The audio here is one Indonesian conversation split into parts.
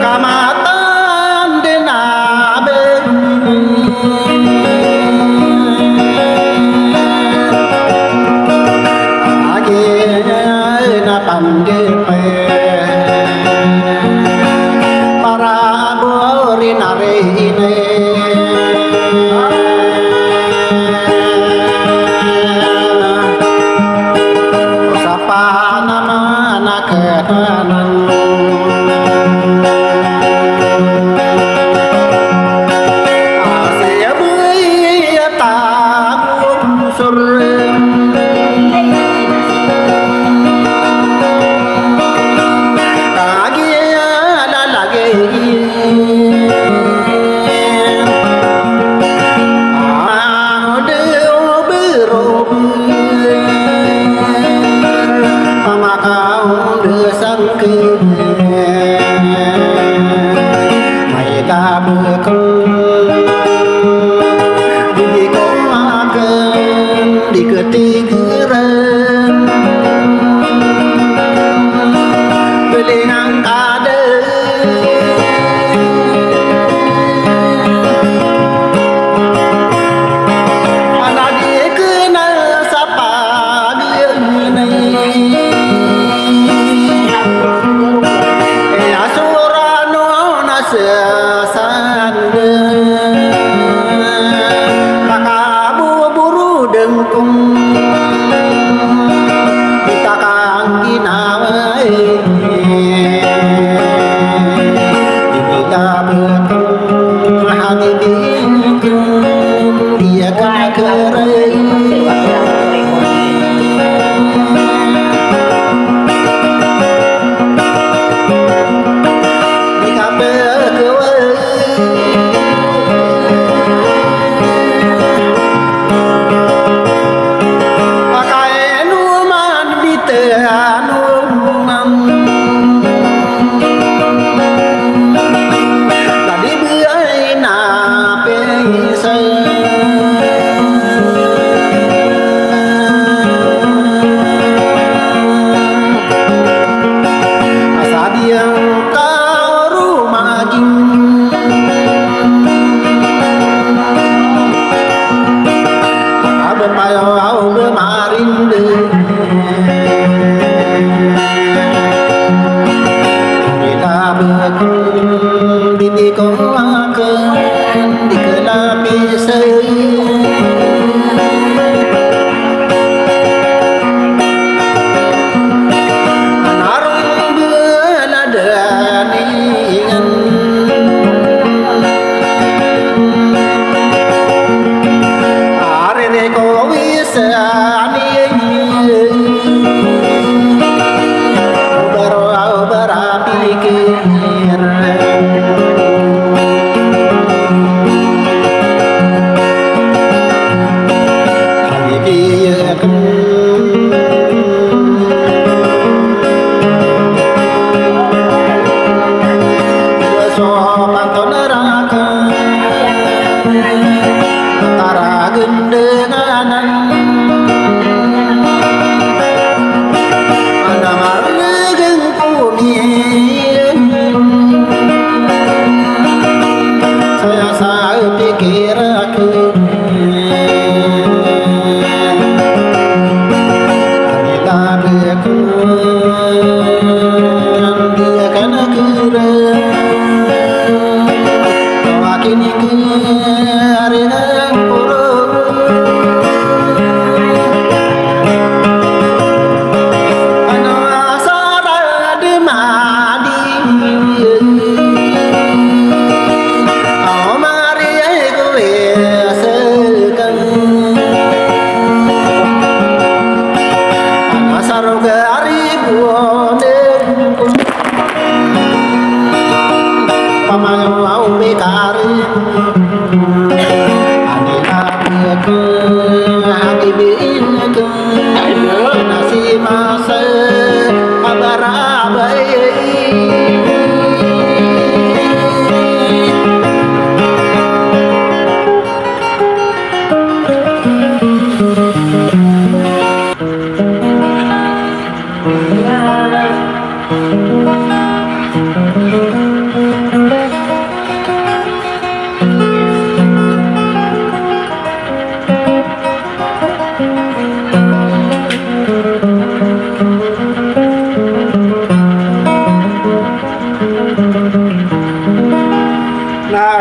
Kamatan dena ben na pande pe para bori nare ine sapa nama anak kehanan asia bui tamu surem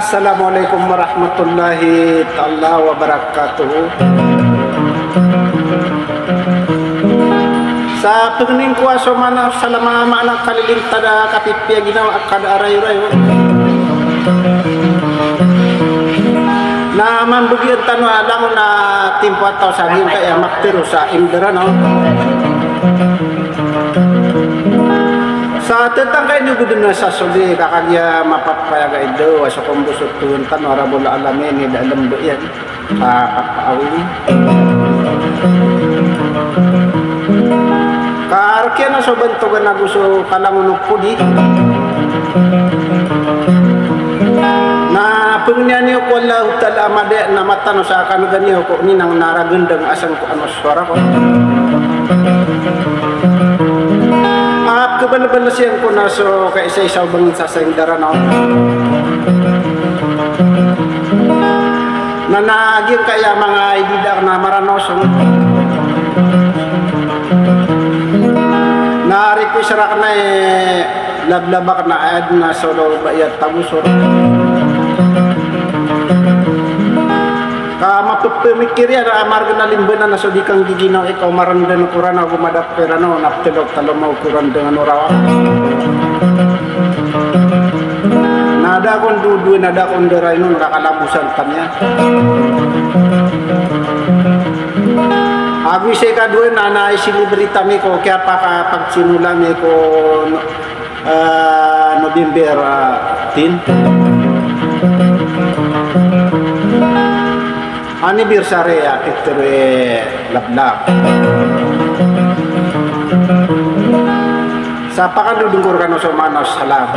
Assalamualaikum warahmatullahi ta'ala wabarakatuh. Sa pagning kuwaso mana salama maalang kaliling tada katipya ginawa kada aray-rayo. Na mambugian tanu alam na timpo atau saging kaya maktiro sa indra no. Sa tentang kayo nyo gudun na sa suli, kakagya mapapaya ka ido, asa kong busot tuhun tan, warabola alamin, hindi alam do yan, sa kapaawi. Kaarkya na so bantugan na gusto kalangunok po di. Na pagnya niyo ko Allah utala amade na matano sa kanugan niyo ko, ninang naragandang asang ko ano suara ko. Kebalbalasian ko na so kaisa-isaw bangin sa sendara no. Nanagin kaya mga ibidak na maranosong. Nari ko isarak na lablabak na ad na solo bayat tabusor. Mapapamikir yan, amarga na limbanan na so di kang giginaw ikaw marandan kuran ako madapera no, naptilog talong maukuran dengan orawa. Nada akong dudu, nada akong deray nun, kakalabusan tanya. Ako isa'y kaduin na naisilibrita mi ko, kaya pa kapagsimula mi ko November 10. Anniversary ito lablab. Sa pakadudungkur ka no sa manos salam.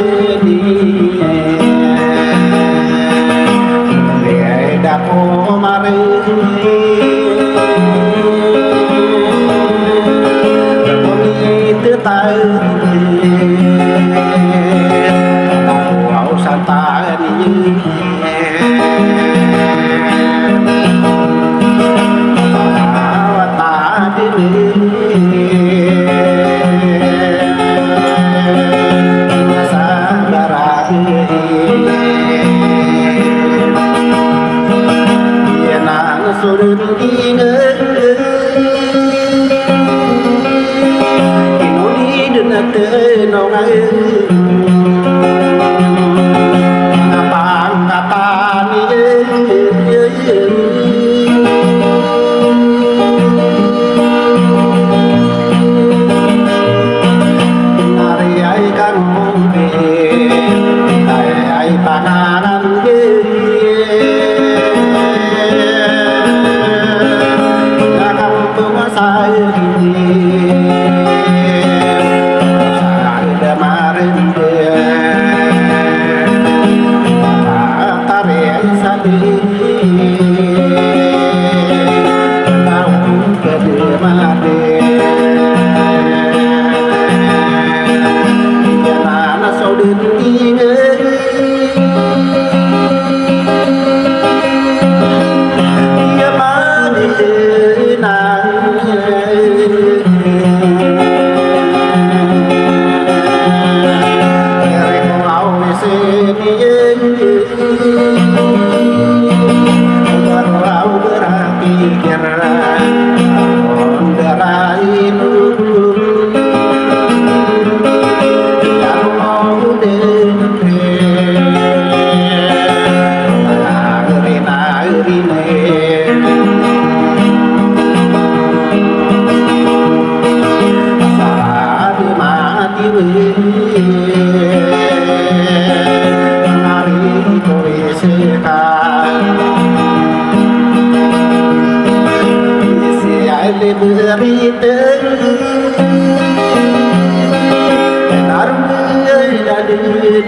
Hãy subscribe cho kênh Ghiền Mì Gõ để không bỏ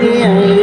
lỡ